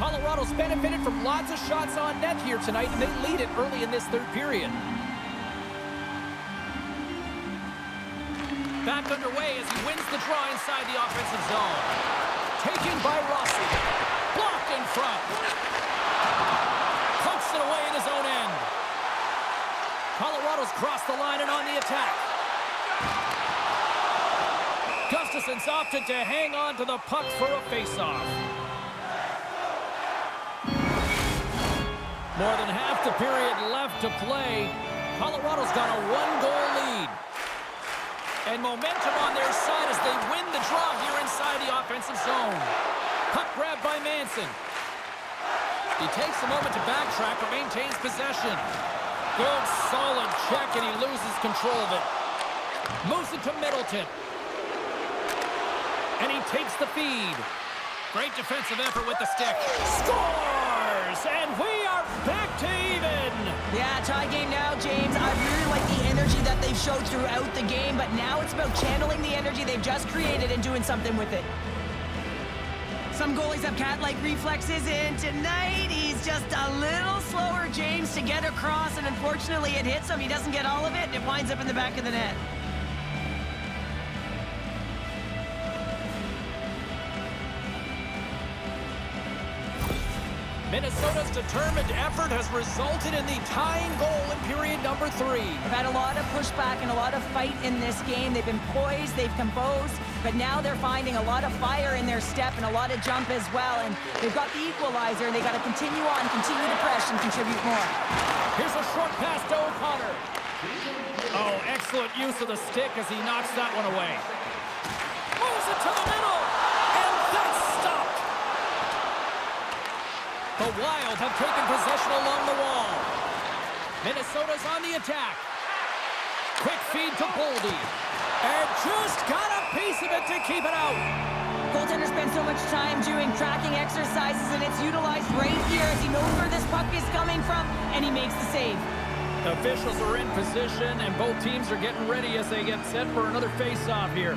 Colorado's benefited from lots of shots on net here tonight, and they lead it early in this third period. Back underway as he wins the draw inside the offensive zone. Taken by Rossi. Blocked in front. Punched it away in his own end. Colorado's crossed the line and on the attack. Gustafson's opted to hang on to the puck for a faceoff. More than half the period left to play. Colorado's got a one-goal lead. And momentum on their side as they win the draw here inside the offensive zone. Puck grabbed by Manson. He takes a moment to backtrack but maintains possession. Good, solid check, and he loses control of it. Moves it to Middleton. And he takes the feed. Great defensive effort with the stick. Scores! And we are back to even. Yeah, tie game now, James. I really like the energy that they've showed throughout the game, but now it's about channeling the energy they've just created and doing something with it. Some goalies have cat-like reflexes, and tonight he's just a little slower, James, to get across, and unfortunately it hits him. He doesn't get all of it, and it winds up in the back of the net. Minnesota's determined effort has resulted in the tying goal in period number 3. They've had a lot of pushback and a lot of fight in this game. They've been poised, they've composed, but now they're finding a lot of fire in their step and a lot of jump as well. And they've got the equalizer, and they got to continue on, continue to press and contribute more. Here's a short pass to O'Connor. Oh, excellent use of the stick as he knocks that one away. Moves it to the middle, and that's stopped. The Wild have taken possession along the wall. Minnesota's on the attack. Quick feed to Boldy. And just got a piece of it to keep it out. Goaltender spends so much time doing tracking exercises, and it's utilized right here as he knows where this puck is coming from, and he makes the save. Officials are in position, and both teams are getting ready as they get set for another face-off here.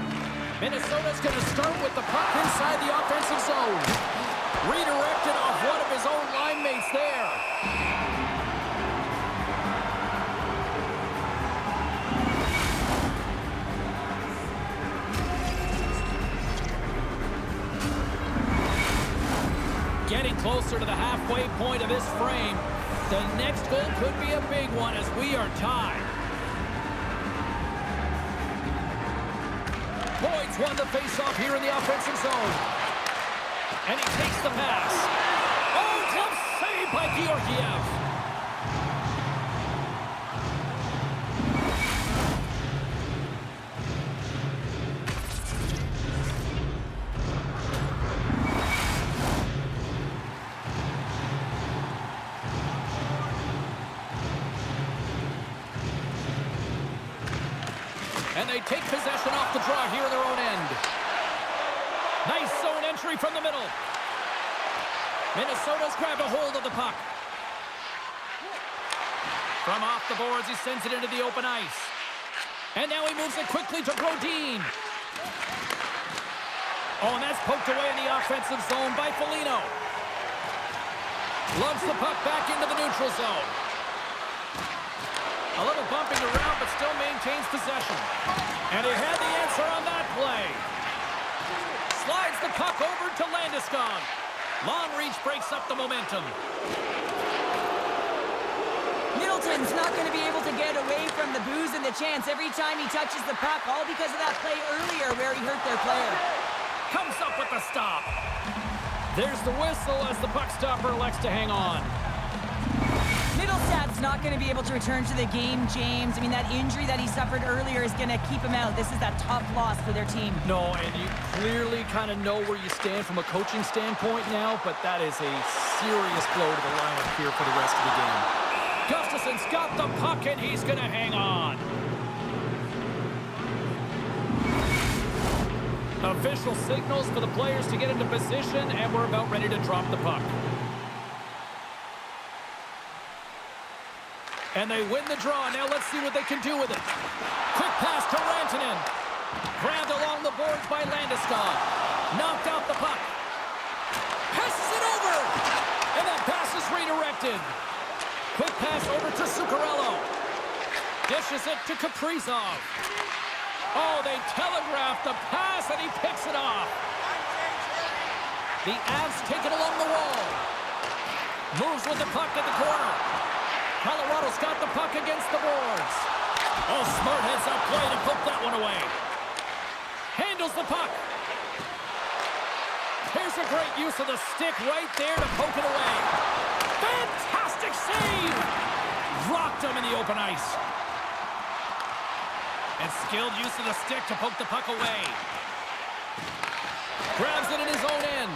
Minnesota's going to start with the puck inside the offensive zone. Redirected off one of his own line mates there. Getting closer to the halfway point of this frame. The next goal could be a big one as we are tied. Boyd's won the faceoff here in the offensive zone. And he takes the pass. Oh, glove save by Georgiev. And they take possession off the draw here in their own end. Nice zone entry from the middle. Minnesota's grabbed a hold of the puck. From off the boards, he sends it into the open ice. And now he moves it quickly to Brodin. Oh, and that's poked away in the offensive zone by Foligno. Lumps the puck back into the neutral zone. A little bumping around, but still maintains possession. And he had the answer on that play. Slides the puck over to Landeskog. Long reach breaks up the momentum. Middleton's not going to be able to get away from the booze and the chance every time he touches the puck, all because of that play earlier where he hurt their player. Comes up with the stop. There's the whistle as the puck stopper elects to hang on. Middlestad's not going to be able to return to the game, James. I mean, that injury that he suffered earlier is going to keep him out. This is that tough loss for their team. No, and you clearly kind of know where you stand from a coaching standpoint now, but that is a serious blow to the lineup here for the rest of the game. Gustafson's got the puck, and he's going to hang on. Official signals for the players to get into position, and we're about ready to drop the puck. And they win the draw. Now let's see what they can do with it. Quick pass to Rantanen. Grabbed along the boards by Landeskog. Knocked out the puck. Passes it over. redirected. Quick pass over to Zuccarello. Dishes it to Kaprizov. Oh, they telegraphed the pass, and he picks it off. The Avs take it along the wall. Moves with the puck in the corner. Colorado's got the puck against the boards. Oh, smart heads-up play to poke that one away. Handles the puck. Here's a great use of the stick right there to poke it away. Fantastic save! Rocked him in the open ice. And skilled use of the stick to poke the puck away. Grabs it in his own end.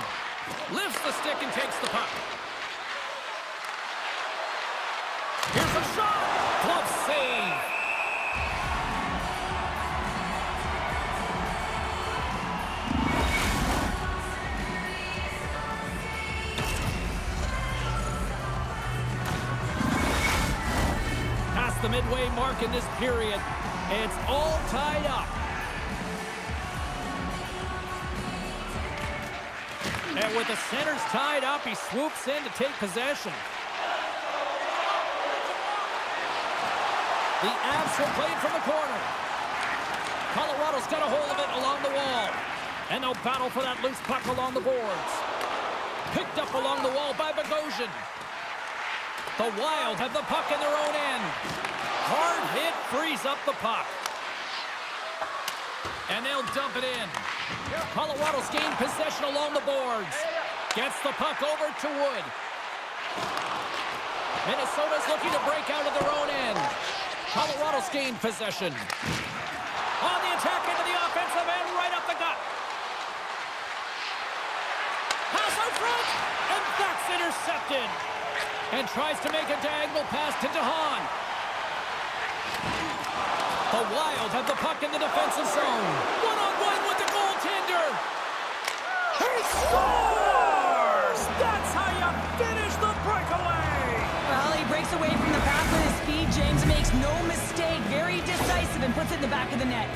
Lifts the stick and takes the puck. Here's a shot! Glove save! Past the midway mark in this period, it's all tied up. And with the centers tied up, he swoops in to take possession. The Avs will play it from the corner. Colorado's got a hold of it along the wall. And they'll battle for that loose puck along the boards. Picked up along the wall by Bogosian. The Wild have the puck in their own end. Hard hit frees up the puck. And they'll dump it in. Colorado's gained possession along the boards. Gets the puck over to Wood. Minnesota's looking to break out of their own end. Colorado's gained possession. On the attack into the offensive end, right up the gut. Pass out front, and that's intercepted. And tries to make a diagonal pass to DeHaan. The Wild have the puck in the defensive zone. One-on-one with the goaltender. He scores! That's how you finish the breakaway. Well, he breaks away from the pass with his speed. James makes no mistake. Very decisive and puts it in the back of the net.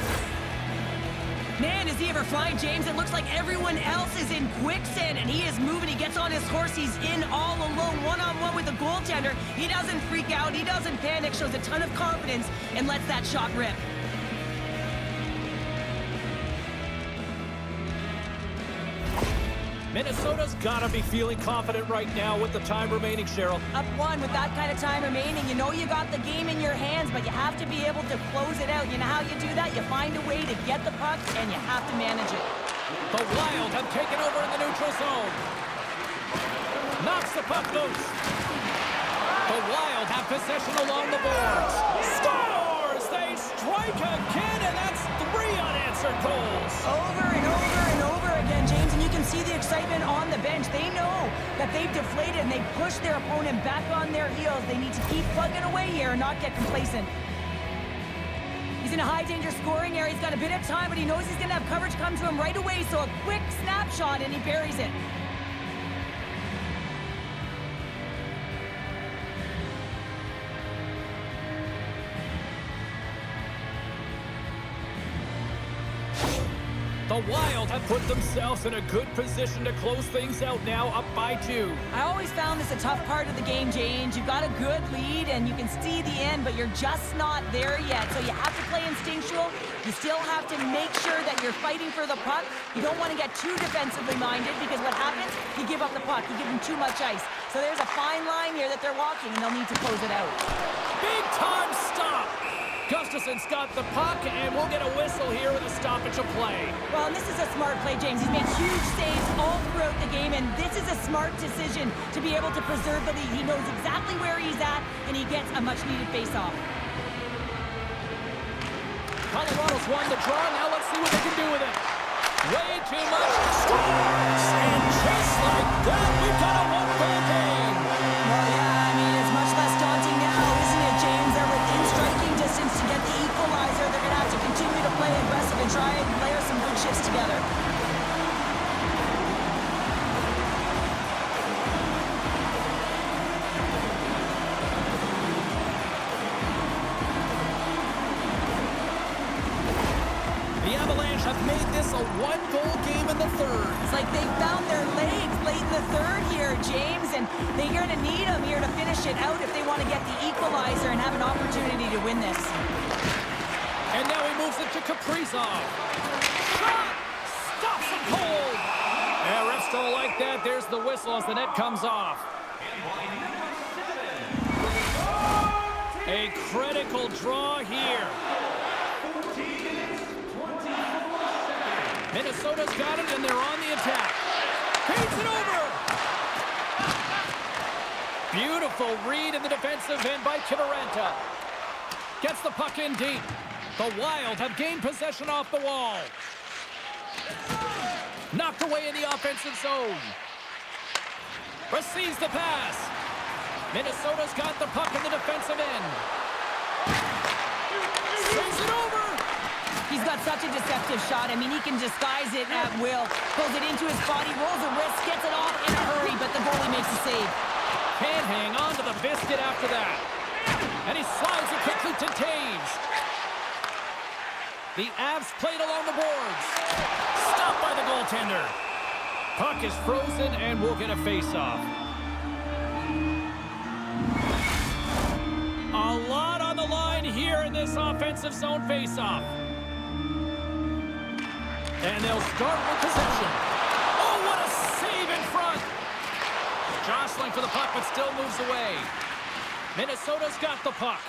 Man, does he ever fly, James? It looks like everyone else is in quicksand, and he is moving. He gets on his horse. He's in all alone, one-on-one with the goaltender. He doesn't freak out. He doesn't panic. Shows a ton of confidence and lets that shot rip. Minnesota's got to be feeling confident right now with the time remaining, Cheryl. Up one with that kind of time remaining. You know you got the game in your hands, but you have to be able to close it out. You know how you do that? You find a way to get the puck, and you have to manage it. The Wild have taken over in the neutral zone. Knocks the puck loose. The Wild have possession along the boards. Scores! They strike again, and that's 3 unanswered goals. Over and over and over again, James, and you can see the excitement on the bench. They know that they've deflated and they pushed their opponent back on their heels. They need to keep plugging away here and not get complacent. He's in a high-danger scoring area. He's got a bit of time, but he knows he's going to have coverage come to him right away, so a quick snapshot, and he buries it. The Wild have put themselves in a good position to close things out now, up by 2. I always found this a tough part of the game, James. You've got a good lead, and you can see the end, but you're just not there yet. So you have to play instinctual. You still have to make sure that you're fighting for the puck. You don't want to get too defensively minded, because what happens, you give up the puck. You give them too much ice. So there's a fine line here that they're walking, and they'll need to close it out. Big time stop. Gustafson's got the puck, and we'll get a whistle here with a stoppage of play. Well, and this is a smart play, James. He's made huge saves all throughout the game, and this is a smart decision to be able to preserve the lead. He knows exactly where he's at, and he gets a much-needed face-off. Colorado's won the draw. Now let's see what they can do with it. Way too much. Scores! And just like that, we've got a one-goal game. Well, yeah, I mean, it's much less daunting now, isn't it, James? They're within striking distance to get the equalizer. They're going to have to continue to play aggressive and try and layer some good shifts together. The Avalanche have made this a one-goal game in the third. It's like they found their legs late in the third here, James, and they're going to need them here to finish it out if they want to get the equalizer and have an opportunity to win this. And now he moves it to Kaprizov. Shot! Stops him cold! Yeah, refs don't like that. There's the whistle as the net comes off. A critical draw here. Minnesota's got it, and they're on the attack. Feeds it over! Beautiful read in the defensive end by Kivaranta. Gets the puck in deep. The Wild have gained possession off the wall. Knocked away in the offensive zone. Receives the pass. Minnesota's got the puck in the defensive end. Sends it over. He's got such a deceptive shot. I mean, he can disguise it at will. Pulls it into his body, rolls the wrist, gets it off in a hurry, but the goalie makes a save. Can't hang on to the biscuit after that. And he slides it quickly to Taves. The Avs played along the boards. Stopped by the goaltender. Puck is frozen, and we'll get a face-off. A lot on the line here in this offensive zone face-off. And they'll start with possession. Oh, what a save in front. Jostling for the puck, but still moves away. Minnesota's got the puck.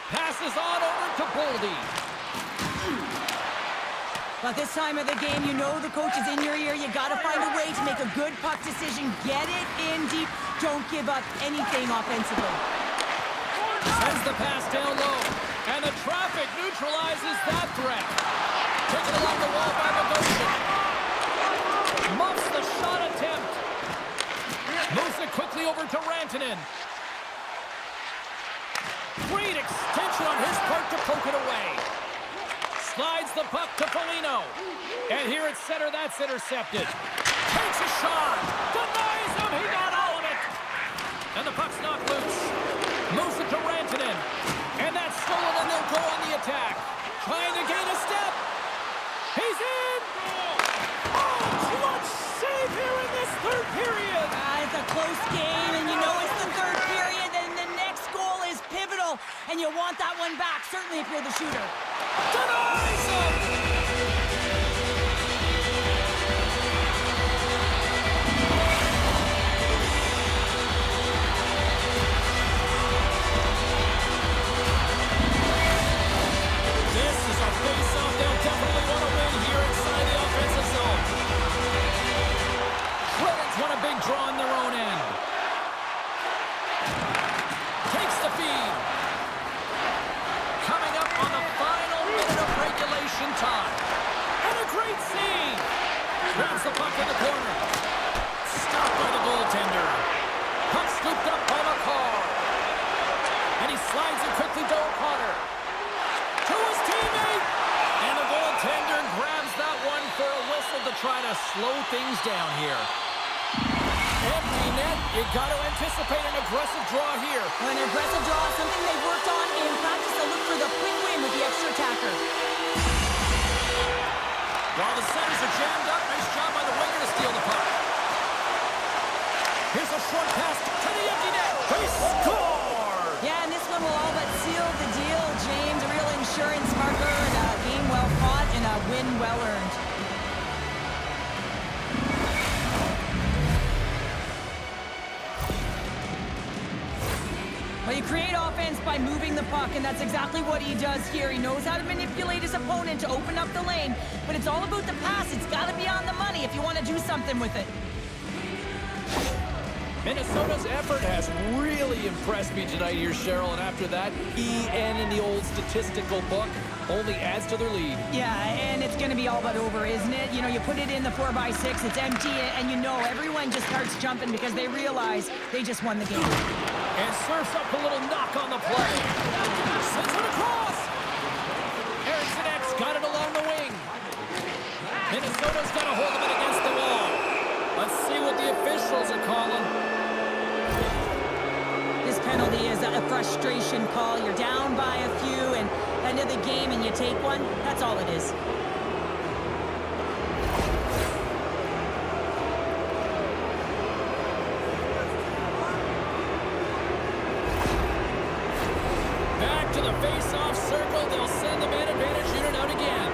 Passes on over to Boldy. But this time of the game, you know the coach is in your ear. You got to find a way to make a good puck decision. Get it in deep. Don't give up anything offensively. Sends the pass down low. And the traffic neutralizes that threat. Taken along the wall by Bogosian. Muffs the shot attempt. Moves it quickly over to Rantanen. Great extension on his part to poke it away. Slides the puck to Foligno. And here at center, that's intercepted. Takes a shot. Denies him. He got all of it. And the puck's knocked loose. Moves it to Rantanen. And that's stolen, and they'll go on the attack. Trying to gain a step. He's in. Oh, clutch save here in this third period. It's a close game, and you know it's the third period, and the next goal is pivotal, and you want that one back, certainly if you're the shooter. Denies him. This is a face-off they'll definitely want to win here inside the offensive zone. Bruins want a big draw on their own end. Takes the feed. Coming up on the final minute of regulation time. And a great save. Grabs the puck in the corner. Stopped by the goaltender. Puck scooped up by McCarr. And he slides it quickly to O'Connor. To his teammate. And the goaltender grabs that one for a whistle to try to slow things down here. Empty net. You got to anticipate an aggressive draw here. Well, an aggressive draw is something they've worked on in practice. They'll look for the quick win with the extra attacker. While the centers are jammed up, nice job by the winger to steal the puck. Here's a short pass to the empty net. They score! Yeah, and this one will all but seal the deal, James. A real insurance marker, and a game well fought, and a win well earned. Well, you create offense by moving the puck, and that's exactly what he does here. He knows how to manipulate his opponent to open up the lane, but it's all about the pass. It's got to be on the money if you want to do something with it. Minnesota's effort has really impressed me tonight here, Cheryl, and after that, EN in the old statistical book only adds to their lead. Yeah, and it's going to be all but over, isn't it? You know, you put it in the 4x6, it's empty, and you know everyone just starts jumping because they realize they just won the game. And serves up a little knock on the play. Sends it across. Eriksson X got it along the wing. Minnesota's got a hold of it against the wall. Let's see what the officials are calling. This penalty is a frustration call. You're down by a few, and end of the game, and you take one. That's all it is. the face-off circle. They'll send the man advantage unit out again.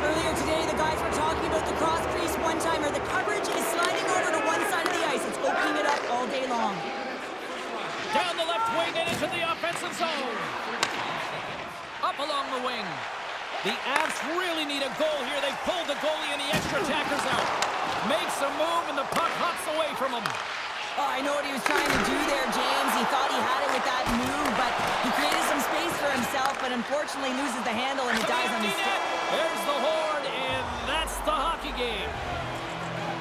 Earlier today, the guys were talking about the cross crease one-timer. The coverage is sliding over to one side of the ice. It's opening it up all day long. Down the left wing and into the offensive zone. Up along the wing. The Avs really need a goal here. They've pulled the goalie and the extra attackers out. Makes a move and the puck hops away from him. Oh, I know what he was trying to do there, James. He thought he had it with that move, but he created some space for himself, but unfortunately loses the handle and he dies on his stick. There's the horn, and that's the hockey game.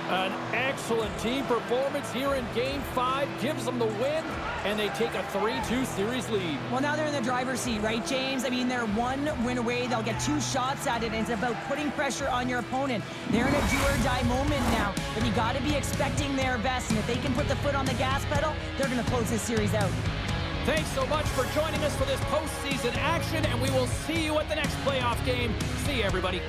An excellent team performance here in Game 5 gives them the win, and they take a 3-2 series lead. Well, now they're in the driver's seat, right, James? I mean, they're one win away. They'll get 2 shots at it, and it's about putting pressure on your opponent. They're in a do-or-die moment now, but you got to be expecting their best, and if they can put the foot on the gas pedal, they're going to close this series out. Thanks so much for joining us for this postseason action, and we will see you at the next playoff game. See you, everybody.